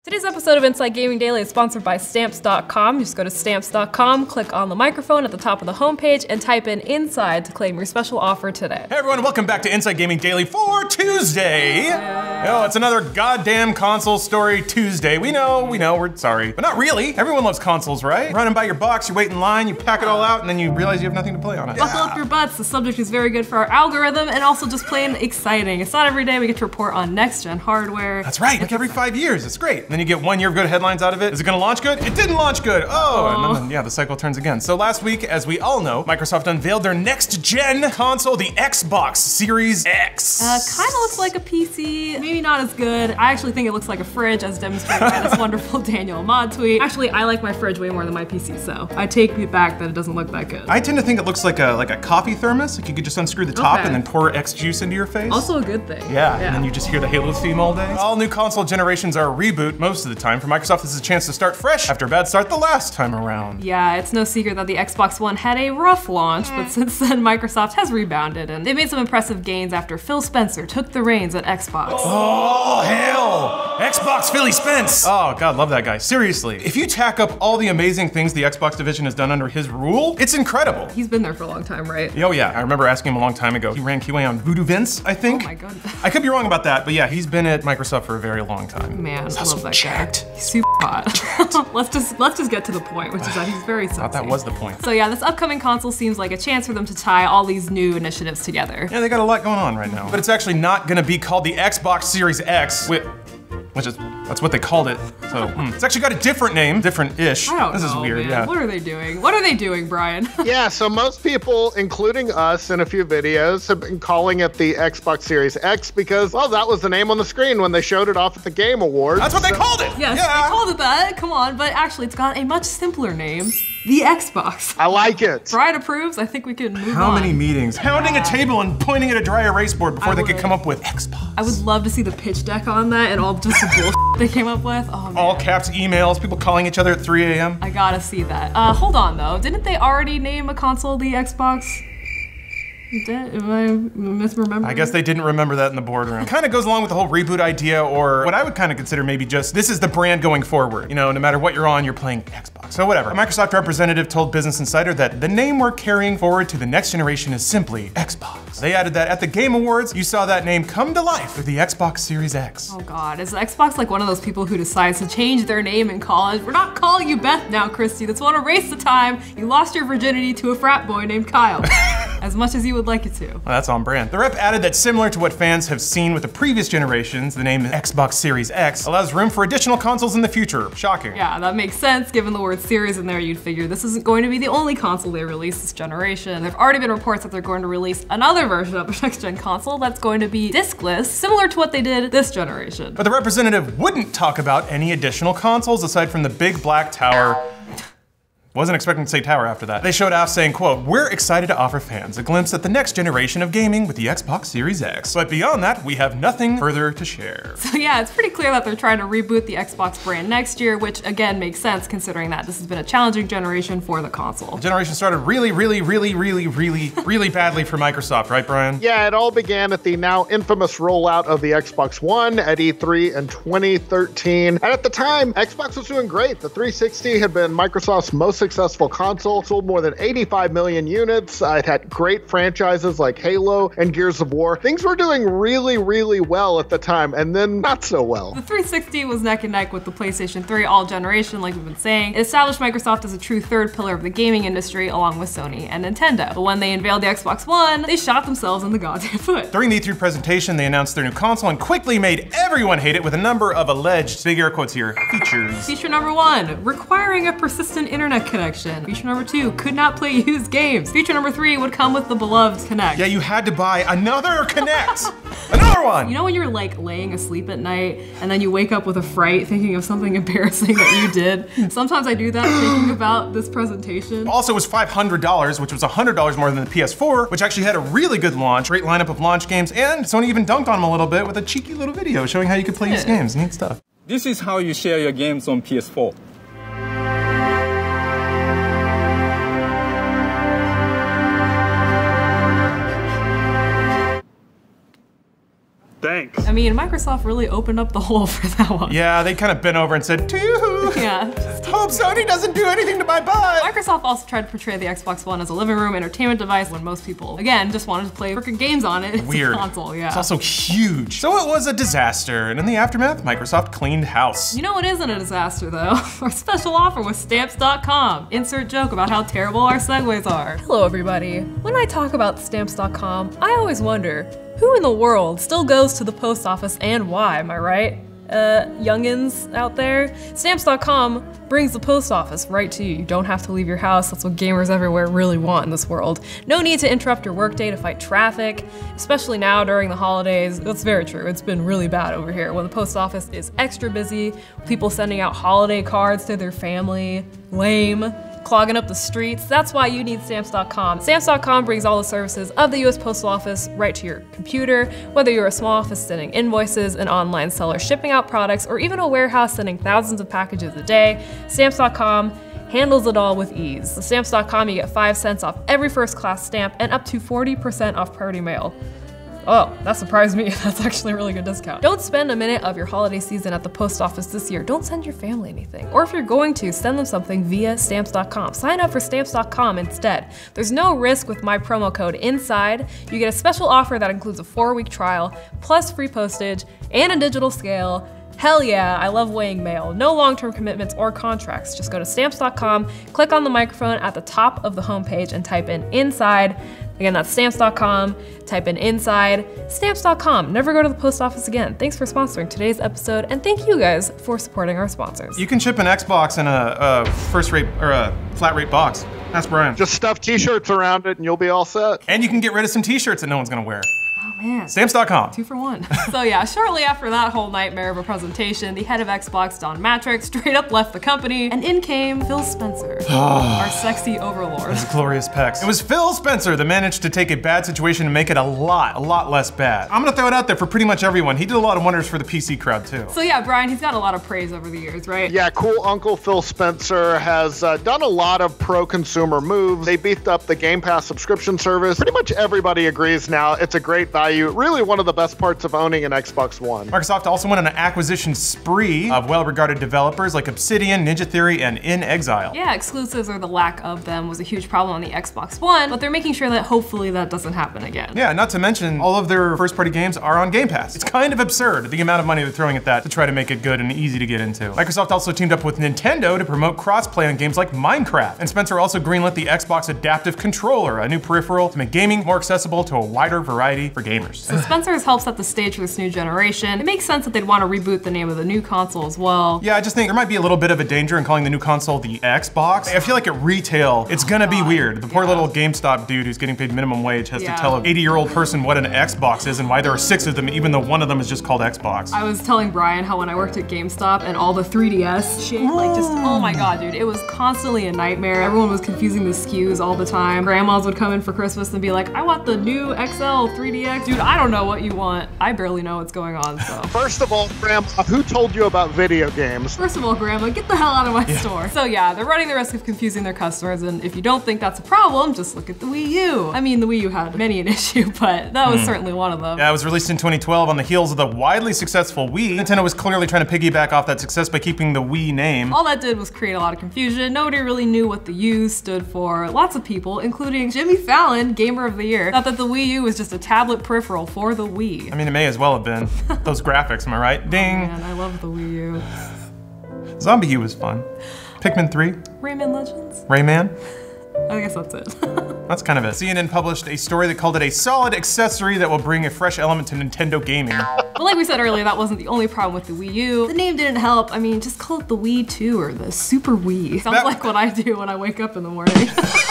Today's episode of Inside Gaming Daily is sponsored by Stamps.com. Just go to Stamps.com, click on the microphone at the top of the homepage, and type in INSIDE to claim your special offer today. Hey everyone, welcome back to Inside Gaming Daily for Tuesday. Oh, it's another goddamn console story Tuesday. We know, we're sorry. But not really. Everyone loves consoles, right? Running by your box, you wait in line, you pack it all out, and then you realize you have nothing to play on it. Buckle up your butts. The subject is very good for our algorithm and also just plain exciting. It's not every day we get to report on next-gen hardware. That's right, like every 5 years. It's great. And then you get 1 year of good headlines out of it. Is it gonna launch good? It didn't launch good. And then, yeah, the cycle turns again. So last week, as we all know, Microsoft unveiled their next-gen console, the Xbox Series X. Kind of looks like a PC, maybe not as good. I actually think it looks like a fridge, as demonstrated by this wonderful Daniel Ahmad tweet. Actually, I like my fridge way more than my PC, so I take it back that it doesn't look that good. I tend to think it looks like a coffee thermos. Like you could just unscrew the top and then pour X juice into your face. Also a good thing. Yeah, and then you just hear the Halo theme all day. All new console generations are a reboot most of the time. For Microsoft, this is a chance to start fresh after a bad start the last time around. Yeah, it's no secret that the Xbox One had a rough launch, but since then Microsoft has rebounded and they made some impressive gains after Phil Spencer took the reins at Xbox. Oh, hell! Xbox Philly Spence! Oh, God, love that guy. Seriously, if you tack up all the amazing things the Xbox division has done under his rule, it's incredible. He's been there for a long time, right? Oh yeah, I remember asking him a long time ago. He ran QA on Voodoo Vince, I think. Oh my goodness. I could be wrong about that, but yeah, he's been at Microsoft for a very long time. Man, I love that guy. He's super hot. let's just get to the point, which is that he's very sexy. I thought that was the point. So yeah, this upcoming console seems like a chance for them to tie all these new initiatives together. Yeah, they got a lot going on right now. But it's actually not gonna be called the Xbox Series X, that's what they called it. So it's actually got a different name, different-ish. I don't know, This is weird, man. yeah. What are they doing? What are they doing, Brian? Yeah, so most people, including us in a few videos, have been calling it the Xbox Series X because, well, that was the name on the screen when they showed it off at the Game Awards. That's what they called it! Yes, yeah. they called it that. Come on, but actually it's got a much simpler name. The Xbox. I like it. Brian approves. I think we can move on. How many meetings? Pounding a table and pointing at a dry erase board before they could come up with Xbox. I would love to see the pitch deck on that and all just the bullshit they came up with. Oh, man. All caps emails, people calling each other at 3 a.m. I gotta see that. Hold on though. Didn't they already name a console the Xbox? Am I misremembering? I guess they didn't remember that in the boardroom. Kind of goes along with the whole reboot idea, or what I would kind of consider maybe just, this is the brand going forward. You know, no matter what you're on, you're playing Xbox. So whatever. A Microsoft representative told Business Insider that the name we're carrying forward to the next generation is simply Xbox. They added that at the Game Awards, you saw that name come to life with the Xbox Series X. Oh God, is Xbox like one of those people who decides to change their name in college? We're not calling you Beth now, Christy. That's want to erase the time you lost your virginity to a frat boy named Kyle. As much as you would like it to. Well, that's on brand. The rep added that similar to what fans have seen with the previous generations, the name Xbox Series X allows room for additional consoles in the future. Shocking. Yeah, that makes sense. Given the word series in there, you'd figure this isn't going to be the only console they release this generation. There've already been reports that they're going to release another version of a next-gen console that's going to be discless, similar to what they did this generation. But the representative wouldn't talk about any additional consoles aside from the big black tower. Wasn't expecting to say tower after that. They showed off saying, quote, "We're excited to offer fans a glimpse at the next generation of gaming with the Xbox Series X. But beyond that, we have nothing further to share." So yeah, it's pretty clear that they're trying to reboot the Xbox brand next year, which again makes sense considering that this has been a challenging generation for the console. The generation started really badly for Microsoft, right, Brian? Yeah, it all began at the now infamous rollout of the Xbox One at E3 in 2013. And at the time, Xbox was doing great. The 360 had been Microsoft's most successful console, sold more than 85 million units. It had great franchises like Halo and Gears of War. Things were doing really well at the time, and then not so well. The 360 was neck and neck with the PlayStation 3 all generation, like we've been saying. It established Microsoft as a true third pillar of the gaming industry, along with Sony and Nintendo. But when they unveiled the Xbox One, they shot themselves in the goddamn foot. During the E3 presentation, they announced their new console and quickly made everyone hate it with a number of alleged, big air quotes here, features. Feature number 1, requiring a persistent internet connection. Feature number 2, could not play used games. Feature number 3 would come with the beloved Kinect. Yeah, you had to buy another Kinect. Another one! You know when you're like laying asleep at night and then you wake up with a fright thinking of something embarrassing that you did? Sometimes I do that thinking about this presentation. Also, it was $500, which was $100 more than the PS4, which actually had a really good launch, great lineup of launch games, and Sony even dunked on them a little bit with a cheeky little video showing how you could play these games. Neat stuff. This is how you share your games on PS4. Thanks. I mean, Microsoft really opened up the hole for that one. Yeah, they kind of bent over and said, "Too." Yeah. Hope Sony doesn't do anything to my butt. Microsoft also tried to portray the Xbox One as a living room entertainment device when most people, again, just wanted to play freaking games on it. It's Weird. a console, yeah. It's also huge. So it was a disaster, and in the aftermath, Microsoft cleaned house. You know what isn't a disaster though? Our special offer with Stamps.com. Insert joke about how terrible our segues are. Hello everybody. When I talk about Stamps.com, I always wonder, who in the world still goes to the post office and why, am I right? Youngins out there? Stamps.com brings the post office right to you. You don't have to leave your house. That's what gamers everywhere really want in this world. No need to interrupt your workday to fight traffic, especially now during the holidays. That's very true. It's been really bad over here when the post office is extra busy, people sending out holiday cards to their family. Lame. Clogging up the streets. That's why you need Stamps.com. Stamps.com brings all the services of the US Postal Office right to your computer, whether you're a small office sending invoices, an online seller shipping out products, or even a warehouse sending thousands of packages a day. Stamps.com handles it all with ease. With Stamps.com, you get 5 cents off every first class stamp and up to 40% off priority mail. Oh, that surprised me. That's actually a really good discount. Don't spend a minute of your holiday season at the post office this year. Don't send your family anything. Or if you're going to, send them something via Stamps.com. Sign up for Stamps.com instead. There's no risk with my promo code INSIDE. You get a special offer that includes a 4-week trial, plus free postage, and a digital scale. Hell yeah, I love weighing mail. No long-term commitments or contracts. Just go to Stamps.com, click on the microphone at the top of the homepage and type in INSIDE. Again, that's Stamps.com, type in INSIDE. Stamps.com, never go to the post office again. Thanks for sponsoring today's episode, and thank you guys for supporting our sponsors. You can ship an Xbox in a first-rate or a flat-rate box. That's Brian. Just stuff t-shirts around it and you'll be all set. And you can get rid of some t-shirts that no one's gonna wear. Oh man. Stamps.com. 2 for 1. So yeah, shortly after that whole nightmare of a presentation, the head of Xbox, Don Matrick, straight up left the company, and in came Phil Spencer, our sexy overlord. His glorious pecs. It was Phil Spencer that managed to take a bad situation and make it a lot less bad. I'm gonna throw it out there for pretty much everyone. He did a lot of wonders for the PC crowd too. So yeah, Brian, he's got a lot of praise over the years, right? Yeah, cool Uncle Phil Spencer has done a lot of pro-consumer moves. They beefed up the Game Pass subscription service. Pretty much everybody agrees now it's a great value. Really one of the best parts of owning an Xbox One. Microsoft also went on an acquisition spree of well-regarded developers like Obsidian, Ninja Theory, and In Exile. Yeah, exclusives or the lack of them was a huge problem on the Xbox One, but they're making sure that hopefully that doesn't happen again. Yeah, not to mention all of their first-party games are on Game Pass. It's kind of absurd, the amount of money they're throwing at that to try to make it good and easy to get into. Microsoft also teamed up with Nintendo to promote cross-play on games like Minecraft. And Spencer also greenlit the Xbox Adaptive Controller, a new peripheral to make gaming more accessible to a wider variety for gamers. So Spencer has helped set the stage for this new generation. It makes sense that they'd want to reboot the name of the new console as well. Yeah, I just think there might be a little bit of a danger in calling the new console the Xbox. I feel like at retail, it's gonna be weird. The poor little GameStop dude who's getting paid minimum wage has to tell an 80-year-old person what an Xbox is and why there are 6 of them, even though one of them is just called Xbox. I was telling Brian how when I worked at GameStop and all the 3DS shit, like just, oh my god, dude, it was constantly a nightmare. Everyone was confusing the SKUs all the time. Grandmas would come in for Christmas and be like, I want the new XL 3DX. Dude, I don't know what you want. I barely know what's going on, so. First of all, Grandma, who told you about video games? First of all, Grandma, get the hell out of my store. So yeah, they're running the risk of confusing their customers, and if you don't think that's a problem, just look at the Wii U. I mean, the Wii U had many an issue, but that was certainly one of them. Yeah, it was released in 2012 on the heels of the widely successful Wii. Nintendo was clearly trying to piggyback off that success by keeping the Wii name. All that did was create a lot of confusion. Nobody really knew what the U stood for. Lots of people, including Jimmy Fallon, Gamer of the Year, thought that the Wii U was just a tablet peripheral for the Wii. I mean, it may as well have been. Those graphics, am I right? Ding! Oh man, I love the Wii U. Zombie U was fun. Pikmin 3. Rayman Legends? Rayman. I guess that's it. That's kind of it. CNN published a story that called it a solid accessory that will bring a fresh element to Nintendo gaming. But like we said earlier, that wasn't the only problem with the Wii U. The name didn't help. I mean, just call it the Wii 2 or the Super Wii. Sounds like what I do when I wake up in the morning.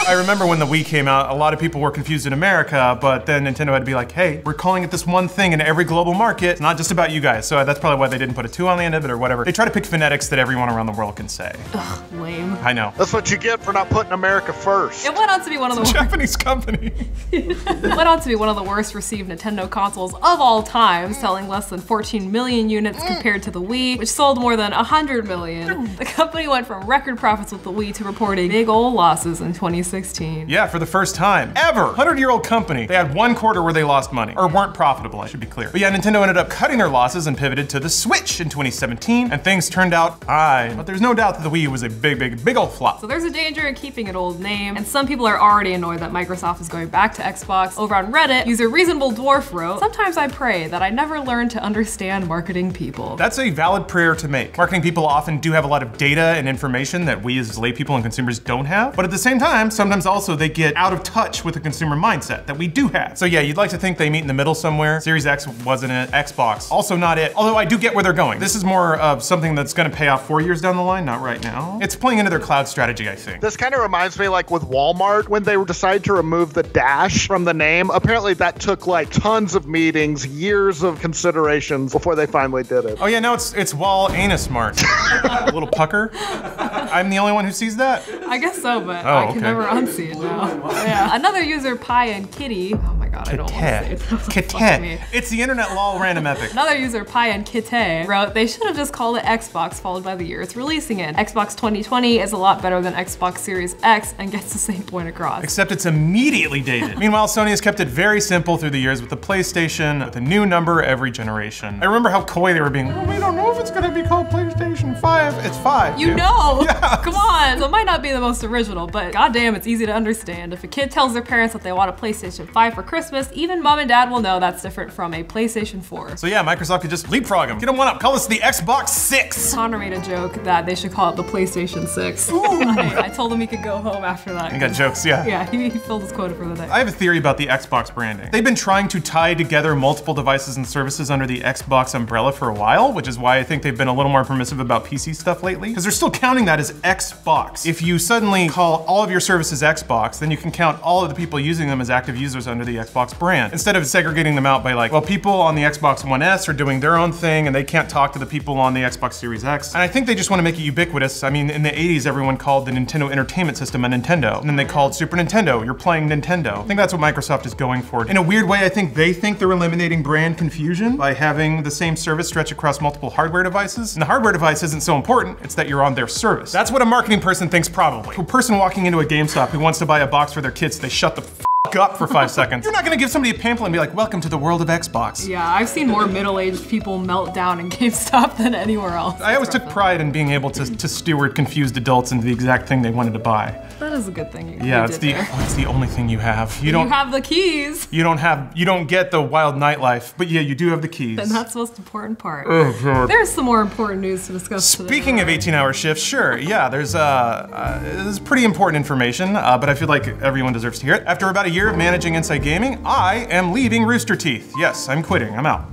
I remember when the Wii came out, a lot of people were confused in America, but then Nintendo had to be like, hey, we're calling it this one thing in every global market. It's not just about you guys. So that's probably why they didn't put a 2 on the end of it or whatever. They try to pick phonetics that everyone around the world can say. Ugh, lame. I know. That's what you get for not putting America first. first. It went on to be one of the Japanese company. went on to be one of the worst received Nintendo consoles of all time, selling less than 14 million units compared to the Wii, which sold more than 100 million. The company went from record profits with the Wii to reporting big ol' losses in 2016. Yeah, for the first time ever. 100-year-old company. They had one quarter where they lost money. Or weren't profitable, I should be clear. But yeah, Nintendo ended up cutting their losses and pivoted to the Switch in 2017, and things turned out fine. But there's no doubt that the Wii was a big old flop. So there's a danger in keeping an old name, and some people are already annoyed that Microsoft is going back to Xbox. Over on Reddit, user Reasonable Dwarf wrote, "Sometimes I pray that I never learned to understand marketing people." That's a valid prayer to make. Marketing people often do have a lot of data and information that we as laypeople and consumers don't have, but at the same time, sometimes also they get out of touch with the consumer mindset that we do have. So yeah, you'd like to think they meet in the middle somewhere. Series X wasn't it, Xbox also not it, although I do get where they're going. This is more of something that's gonna pay off 4 years down the line, not right now. It's playing into their cloud strategy, I think. This kind of reminds me like with Walmart when they decided to remove the dash from the name. Apparently that took like tons of meetings, years of considerations before they finally did it. Oh yeah, now it's Wall Anus Mart. A little pucker. I'm the only one who sees that? I guess so, but Oh, I can okay. never unsee it now. Yeah. Another user, Pie and Kitty. Oh my god, I don't want to say it. That was like, fuck me. It's the internet lol random epic. Another user, Pie and Kitty, wrote, "They should have just called it Xbox followed by the year it's releasing in. Xbox 2020 is a lot better than Xbox Series X and gets the same point across." Except it's immediately dated. Meanwhile, Sony has kept it very simple through the years with the PlayStation, with a new number every generation. I remember how coy they were being, "Oh, we don't know if it's gonna be called PlayStation 5. It's 5. You dude." know! Yeah. Come on! So it might not be the most original, but goddamn, it's easy to understand. If a kid tells their parents that they want a PlayStation 5 for Christmas, even mom and dad will know that's different from a PlayStation 4. So yeah, Microsoft could just leapfrog them. Get them one up. Call this the Xbox 6. Connor made a joke that they should call it the PlayStation 6. I told him he could go home after that. I got jokes, yeah. Yeah, he filled his quota for the day. I have a theory about the Xbox branding. They've been trying to tie together multiple devices and services under the Xbox umbrella for a while, which is why I think they've been a little more permissive about PC stuff lately, because they're still counting that as Xbox. If you suddenly call all of your services Xbox, then you can count all of the people using them as active users under the Xbox brand, instead of segregating them out by like, well, people on the Xbox One S are doing their own thing and they can't talk to the people on the Xbox Series X. And I think they just want to make it ubiquitous. I mean, in the 80s, everyone called the Nintendo Entertainment System a Nintendo, and then they called Super Nintendo, you're playing Nintendo. I think that's what Microsoft is going for. In a weird way, I think they think they're eliminating brand confusion by having the same service stretch across multiple hardware devices. And the hardware device isn't so important, it's that you're on their service. That's what a marketing person thinks probably. A person walking into a GameStop who wants to buy a box for their kids, they shut the f up for 5 seconds. You're not gonna give somebody a pamphlet and be like, welcome to the world of Xbox. Yeah, I've seen more middle-aged people melt down in GameStop than anywhere else. I always took pride in being able to steward confused adults into the exact thing they wanted to buy. That is a good thing you Yeah, did it's the there. it's the only thing you have. You You don't have the keys, you don't get the wild nightlife, but yeah, you do have the keys. and that's the most important part. Oh, God. There's some more important news to discuss today. Speaking of 18-hour shifts, sure, yeah, there's this is pretty important information, but I feel like everyone deserves to hear it. After about a year of managing Inside Gaming, I am leaving Rooster Teeth. Yes, I'm quitting, I'm out.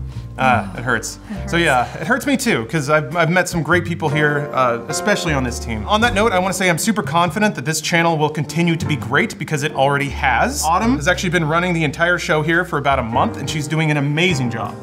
It hurts. So yeah, it hurts me too, because I've met some great people here, especially on this team. On that note, I want to say I'm super confident that this channel will continue to be great because it already has. Autumn has actually been running the entire show here for about a month, and she's doing an amazing job.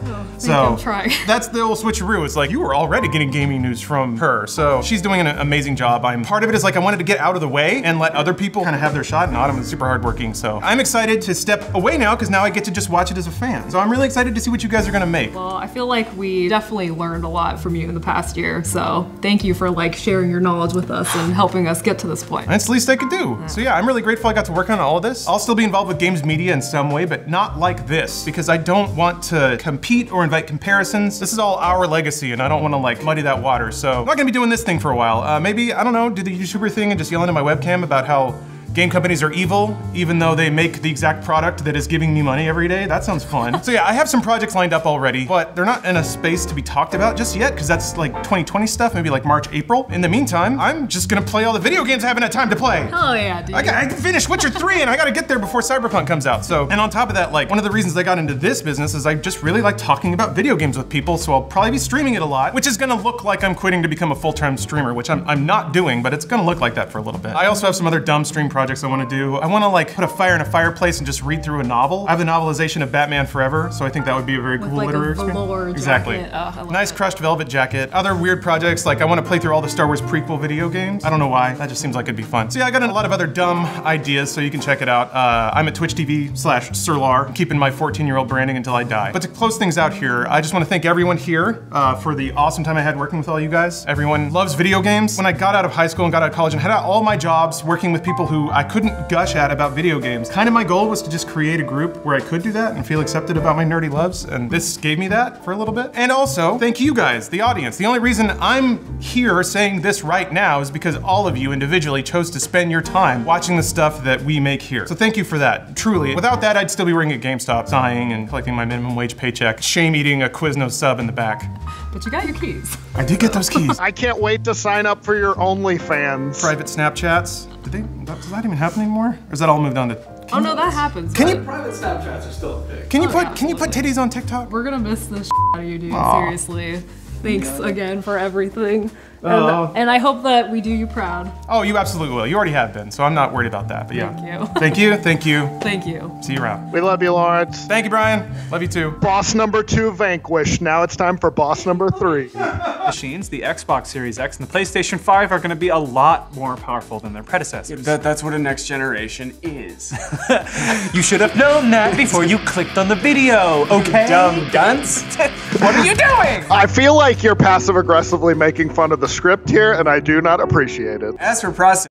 I'm trying. That's the old switcheroo. It's like, you were already getting gaming news from her. So she's doing an amazing job. Part of it is like, I wanted to get out of the way and let other people kind of have their shot, and Autumn is super hardworking. So I'm excited to step away now, because now I get to just watch it as a fan. So I'm really excited to see what you guys are gonna make. Well, I feel like we definitely learned a lot from you in the past year, so thank you for like sharing your knowledge with us and helping us get to this point. That's the least I could do. So yeah, I'm really grateful I got to work on all of this. I'll still be involved with games media in some way, but not like this, because I don't want to compete or invite comparisons. This is all our legacy, and I don't want to like muddy that water. So I'm not gonna be doing this thing for a while. Maybe, I don't know, do the YouTuber thing and just yell into my webcam about how game companies are evil, even though they make the exact product that is giving me money every day. That sounds fun. So yeah, I have some projects lined up already, but they're not in a space to be talked about just yet, because that's like 2020 stuff, maybe like March, April. In the meantime, I'm just gonna play all the video games I haven't had time to play. Oh yeah, dude. I finished Witcher 3 and I gotta get there before Cyberpunk comes out. So, and on top of that, like one of the reasons I got into this business is I just really like talking about video games with people, so I'll probably be streaming it a lot, which is gonna look like I'm quitting to become a full-time streamer, which I'm not doing, but it's gonna look like that for a little bit. I also have some other dumb stream projects projects I want to do. I want to like put a fire in a fireplace and just read through a novel. I have the novelization of Batman Forever, so I think that would be a very cool like literary a velour experience. jacket. Exactly. Oh, I love Nice it. crushed velvet jacket. Other weird projects, like I want to play through all the Star Wars prequel video games. I don't know why, that just seems like it'd be fun. So yeah, I got a lot of other dumb ideas, so you can check it out. I'm at Twitch TV/SirLar. I'm keeping my 14-year-old branding until I die. But to close things out here, I just want to thank everyone here for the awesome time I had working with all you guys. Everyone loves video games. When I got out of high school and got out of college and had all my jobs working with people who I couldn't gush at about video games, kind of my goal was to just create a group where I could do that and feel accepted about my nerdy loves, and this gave me that for a little bit. And also, thank you guys, the audience. The only reason I'm here saying this right now is because all of you individually chose to spend your time watching the stuff that we make here. So thank you for that, truly. Without that, I'd still be working at GameStop, sighing and collecting my minimum wage paycheck, shame-eating a Quiznos sub in the back. But you got your keys. I did get those keys. I can't wait to sign up for your OnlyFans. Private Snapchats. Does that even happen anymore? Or is that all moved on to? Oh no, that happens. Can you Private Snapchats are still a thing. can you put titties on TikTok? We're gonna miss the out of you, dude. Aw. Seriously. Thanks again for everything. And I hope that we do you proud. Oh, you absolutely will. You already have been, so I'm not worried about that. But yeah. Thank you. Thank you. Thank you. Thank you. See you around. We love you, Lawrence. Thank you, Brian. Love you too. Boss number 2 vanquished. Now it's time for boss number 3. Machines, the Xbox Series X and the PlayStation 5 are going to be a lot more powerful than their predecessors. That's what a next generation is. You should have known that before you clicked on the video, okay? Dumb dunce. What are you doing? I feel like you're passive aggressively making fun of the script here, and I do not appreciate it. As for processing,